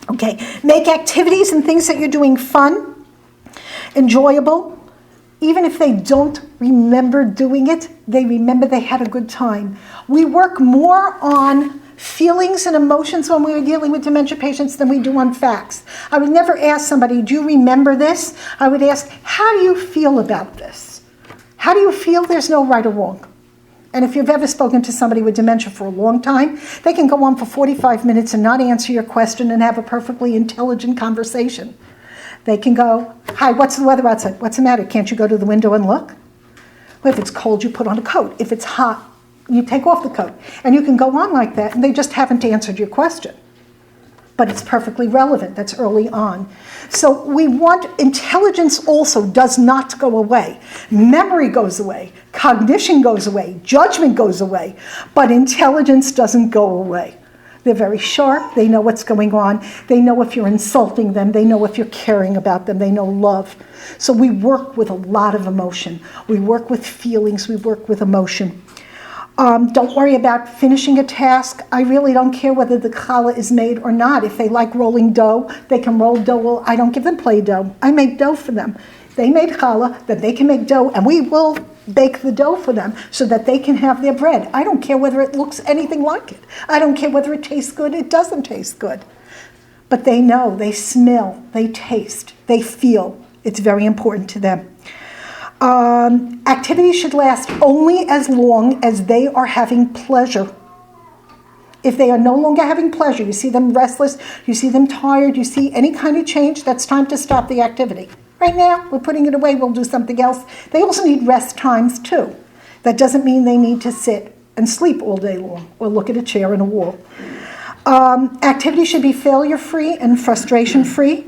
Okay, make activities and things that you're doing fun, enjoyable. Even if they don't remember doing it, they remember they had a good time. We work more on feelings and emotions when we are dealing with dementia patients than we do on facts. I would never ask somebody, do you remember this? I would ask, how do you feel about this? How do you feel? There's no right or wrong. And if you've ever spoken to somebody with dementia for a long time, they can go on for 45 minutes and not answer your question and have a perfectly intelligent conversation. They can go, hi, what's the weather outside? What's the matter? Can't you go to the window and look? Well, if it's cold, you put on a coat. If it's hot, you take off the coat. And you can go on like that, and they just haven't answered your question. But it's perfectly relevant. That's early on. So we want, intelligence also does not go away. Memory goes away. Cognition goes away. Judgment goes away. But intelligence doesn't go away. They're very sharp. They know what's going on. They know if you're insulting them. They know if you're caring about them. They know love. So we work with a lot of emotion. We work with feelings. We work with emotion. Don't worry about finishing a task. I really don't care whether the challah is made or not. If they like rolling dough, they can roll dough. Well, I don't give them play dough. I make dough for them. They made challah, that they can make dough, and we will bake the dough for them so that they can have their bread. I don't care whether it looks anything like it. I don't care whether it tastes good. It doesn't taste good. But they know, they smell, they taste, they feel. It's very important to them. Activities should last only as long as they are having pleasure. If they are no longer having pleasure, you see them restless, you see them tired, you see any kind of change, that's time to stop the activity. Right now, we're putting it away, we'll do something else. They also need rest times too. That doesn't mean they need to sit and sleep all day long or look at a chair and a wall. Activity should be failure-free and frustration-free.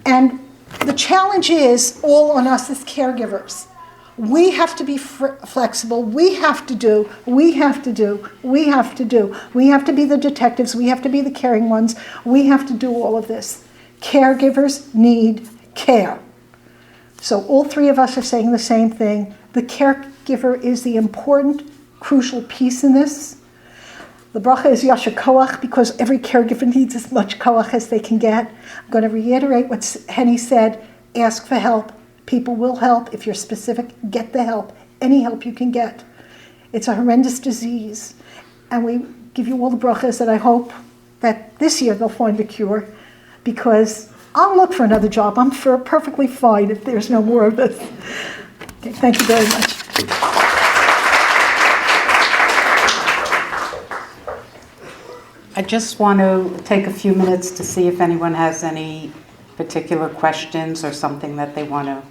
And the challenge is all on us as caregivers. We have to be flexible. We have to do. We have to do. We have to do. We have to be the detectives. We have to be the caring ones. We have to do all of this. Caregivers need care. So all three of us are saying the same thing. The caregiver is the important, crucial piece in this. The bracha is Yasher Koach, because every caregiver needs as much koach as they can get. I'm going to reiterate what Hennie said. Ask for help. People will help. If you're specific, get the help. Any help you can get. It's a horrendous disease. And we give you all the brachas that I hope that this year they'll find a cure, because I'll look for another job. I'm perfectly fine if there's no more of this. Okay, thank you very much. I just want to take a few minutes to see if anyone has any particular questions or something that they want to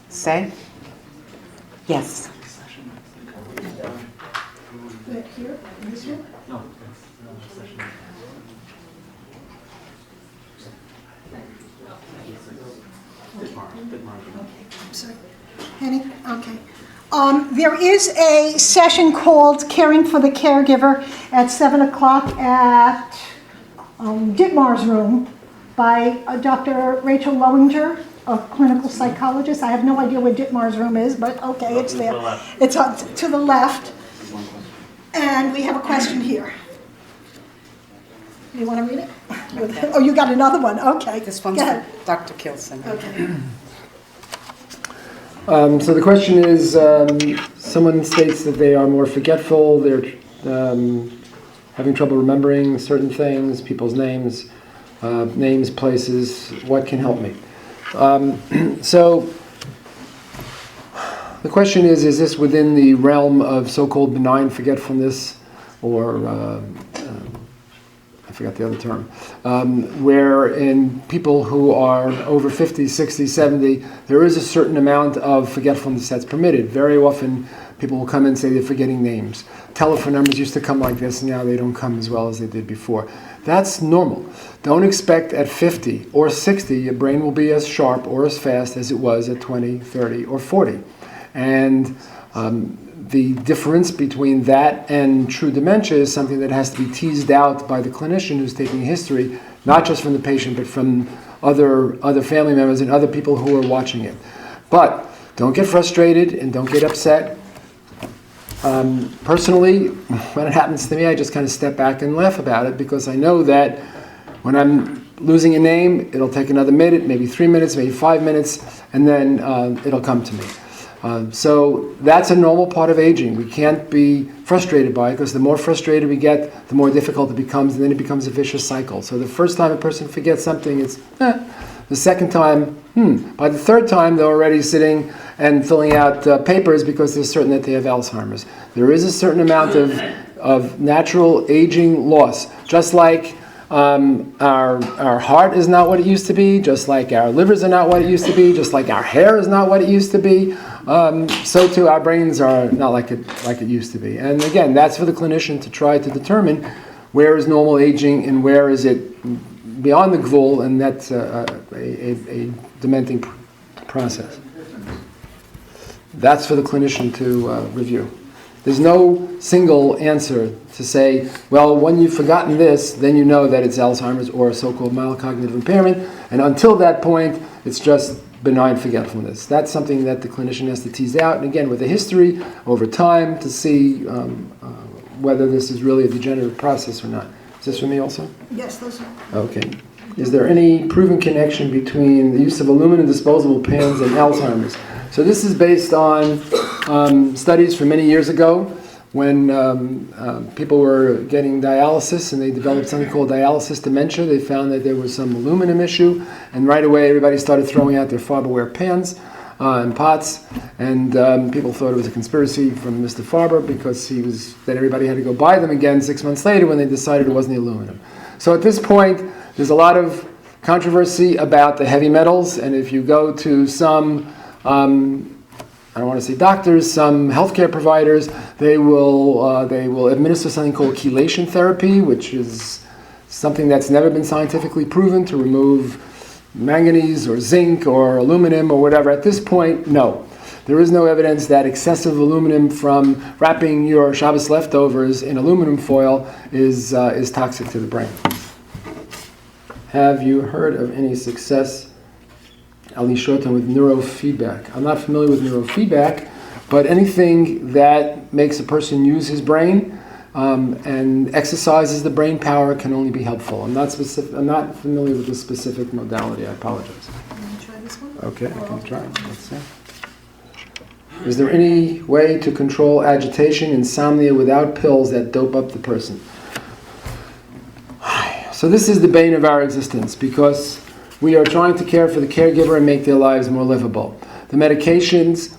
say. Yes. Here, in this room? No. I'm sorry. Hennie? Okay. There is a session called Caring for the Caregiver at 7 o'clock at Ditmar's room by Dr. Rachel Lowinger, a clinical psychologist. I have no idea where Ditmar's room is, but okay, it's there. It's to the left. And we have a question here. You want to read it? Oh, you got another one. Okay. This one's Go ahead. for Dr. Keilson. Okay. So the question is, someone states that they are more forgetful, they're having trouble remembering certain things, people's names, places. What can help me? So the question is this within the realm of so-called benign forgetfulness, or I forgot the other term, where in people who are over 50, 60, 70, there is a certain amount of forgetfulness that's permitted. Very often people will come and say they're forgetting names. Telephone numbers used to come like this, and now they don't come as well as they did before. That's normal. Don't expect at 50 or 60 your brain will be as sharp or as fast as it was at 20, 30, or 40. And the difference between that and true dementia is something that has to be teased out by the clinician who's taking history, not just from the patient, but from other family members and other people who are watching it. But don't get frustrated and don't get upset. Personally, when it happens to me, I just kind of step back and laugh about it, because I know that when I'm losing a name, it'll take another minute, maybe 3 minutes, maybe 5 minutes, and then it'll come to me. So that's a normal part of aging. We can't be frustrated by it, because the more frustrated we get, the more difficult it becomes, and then it becomes a vicious cycle. So the first time a person forgets something, it's The second time, By the third time, they're already sitting and filling out papers because they're certain that they have Alzheimer's. There is a certain amount of natural aging loss, just like our heart is not what it used to be, just like our livers are not what it used to be, just like our hair is not what it used to be, so too our brains are not like it used to be. And again, that's for the clinician to try to determine where is normal aging and where is it beyond the gvul, and that's a dementing process. That's for the clinician to review. There's no single answer to say, well, when you've forgotten this, then you know that it's Alzheimer's or a so-called mild cognitive impairment, and until that point, it's just benign forgetfulness. That's something that the clinician has to tease out, and again, with a history over time to see whether this is really a degenerative process or not. Is this for me also? Yes, those are. Okay. Is there any proven connection between the use of aluminum disposable pans and Alzheimer's? So this is based on studies from many years ago when people were getting dialysis and they developed something called dialysis dementia. They found that there was some aluminum issue, and right away everybody started throwing out their Farberware pans and pots, and people thought it was a conspiracy from Mr. Farber because that everybody had to go buy them again 6 months later when they decided it wasn't the aluminum. So at this point, there's a lot of controversy about the heavy metals, and if you go to some I don't want to say doctors, some healthcare providers, they will administer something called chelation therapy, which is something that's never been scientifically proven to remove manganese or zinc or aluminum or whatever. At this point, no. There is no evidence that excessive aluminum from wrapping your Shabbos leftovers in aluminum foil is toxic to the brain. Have you heard of any success, Ali Shotan, with neurofeedback? I'm not familiar with neurofeedback, but anything that makes a person use his brain and exercises the brain power can only be helpful. I'm not familiar with the specific modality. I apologize. Can you try this one? Okay, I can try. Let's see. Is there any way to control agitation, insomnia without pills that dope up the person? So this is the bane of our existence because we are trying to care for the caregiver and make their lives more livable. The medications,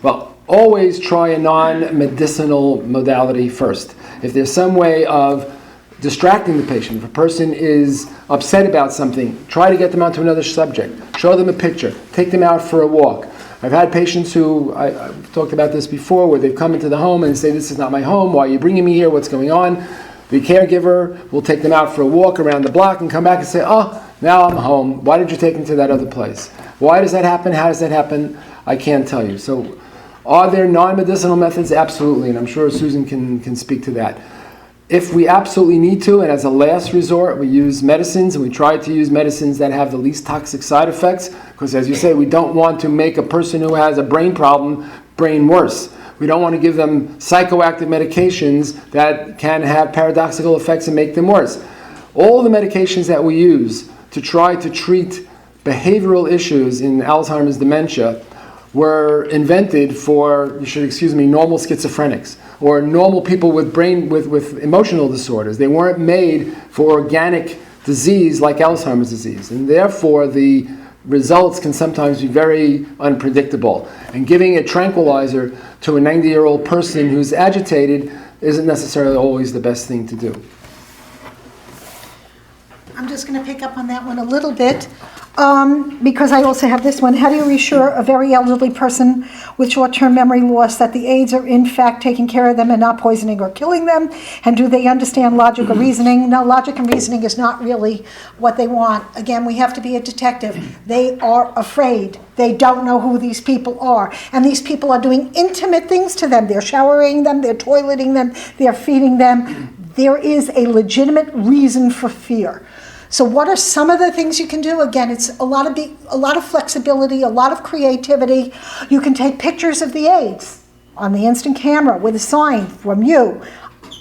always try a non-medicinal modality first. If there's some way of distracting the patient, if a person is upset about something, try to get them onto another subject. Show them a picture. Take them out for a walk. I've had patients who, I've talked about this before, where they've come into the home and say, this is not my home, why are you bringing me here, what's going on? The caregiver will take them out for a walk around the block and come back and say, oh, now I'm home. Why did you take them to that other place? Why does that happen? How does that happen? I can't tell you. So are there non-medicinal methods? Absolutely, and I'm sure Susan can speak to that. If we absolutely need to, and as a last resort, we use medicines, and we try to use medicines that have the least toxic side effects, because as you say, we don't want to make a person who has a brain problem brain worse. We don't want to give them psychoactive medications that can have paradoxical effects and make them worse. All the medications that we use to try to treat behavioral issues in Alzheimer's dementia were invented for, you should excuse me, normal schizophrenics or normal people with emotional disorders. They weren't made for organic disease like Alzheimer's disease, and therefore the results can sometimes be very unpredictable. And giving a tranquilizer to a 90-year-old person who's agitated isn't necessarily always the best thing to do. I'm just going to pick up on that one a little bit because I also have this one. How do you reassure a very elderly person with short-term memory loss that the aides are in fact taking care of them and not poisoning or killing them? And do they understand logic or reasoning? No, logic and reasoning is not really what they want. Again, we have to be a detective. They are afraid. They don't know who these people are. And these people are doing intimate things to them. They're showering them, they're toileting them, they're feeding them. There is a legitimate reason for fear. So what are some of the things you can do? Again, it's a lot of flexibility, a lot of creativity. You can take pictures of the aides on the instant camera with a sign from you.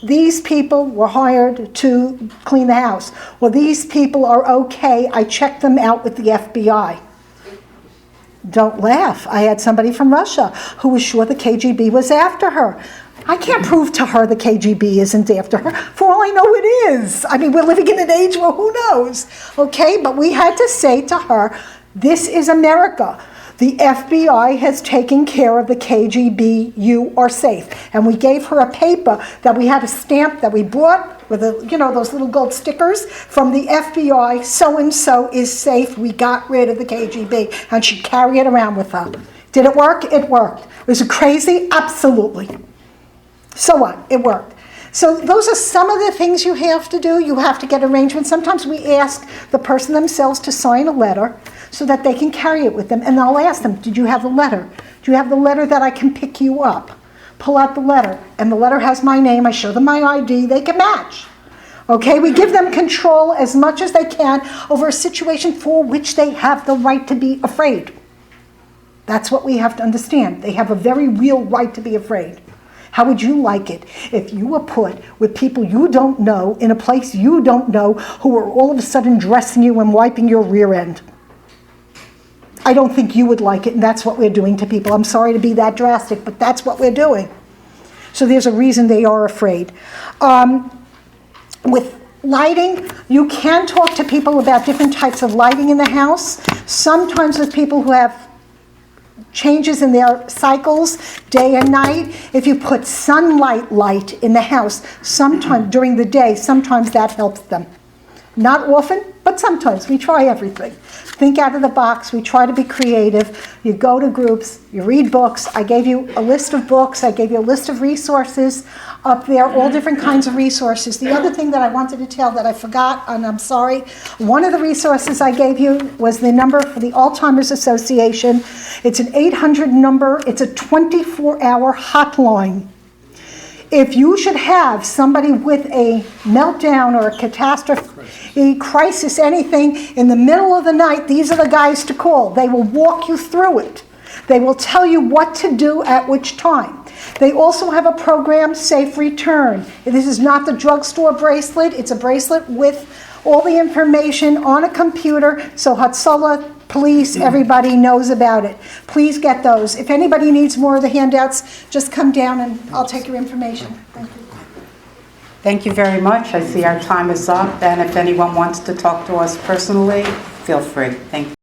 These people were hired to clean the house. Well, these people are okay. I checked them out with the FBI. Don't laugh. I had somebody from Russia who was sure the KGB was after her. I can't prove to her the KGB isn't after her. For all I know, it is. I mean, we're living in an age where who knows? Okay, but we had to say to her, this is America. The FBI has taken care of the KGB. You are safe. And we gave her a paper that we had a stamp that we bought with those little gold stickers from the FBI. So-and-so is safe. We got rid of the KGB. And she carried it around with her. Did it work? It worked. Was it crazy? Absolutely. So what? It worked. So those are some of the things you have to do. You have to get arrangements. Sometimes we ask the person themselves to sign a letter so that they can carry it with them. And I'll ask them, did you have the letter? Do you have the letter that I can pick you up? Pull out the letter. And the letter has my name. I show them my ID. They can match. Okay? We give them control as much as they can over a situation for which they have the right to be afraid. That's what we have to understand. They have a very real right to be afraid. How would you like it if you were put with people you don't know in a place you don't know who are all of a sudden dressing you and wiping your rear end? I don't think you would like it, and that's what we're doing to people. I'm sorry to be that drastic, but that's what we're doing. So there's a reason they are afraid. With lighting, you can talk to people about different types of lighting in the house. Sometimes with people who have changes in their cycles, day and night. If you put sunlight light in the house, sometime during the day, sometimes that helps them. Not often, but but sometimes we try everything. Think out of the box, we try to be creative. You go to groups, you read books. I gave you a list of books, I gave you a list of resources up there, all different kinds of resources. The other thing that I wanted to tell that I forgot, and I'm sorry, one of the resources I gave you was the number for the Alzheimer's Association. It's an 800 number, it's a 24-hour hotline. If you should have somebody with a meltdown or a catastrophe, crisis, anything, in the middle of the night, these are the guys to call. They will walk you through it. They will tell you what to do at which time. They also have a program, Safe Return. This is not the drugstore bracelet. It's a bracelet with all the information on a computer, so Hatzalah, police, everybody knows about it. Please get those. If anybody needs more of the handouts, just come down and I'll take your information. Thank you. Thank you very much. I see our time is up, and if anyone wants to talk to us personally, feel free. Thank you.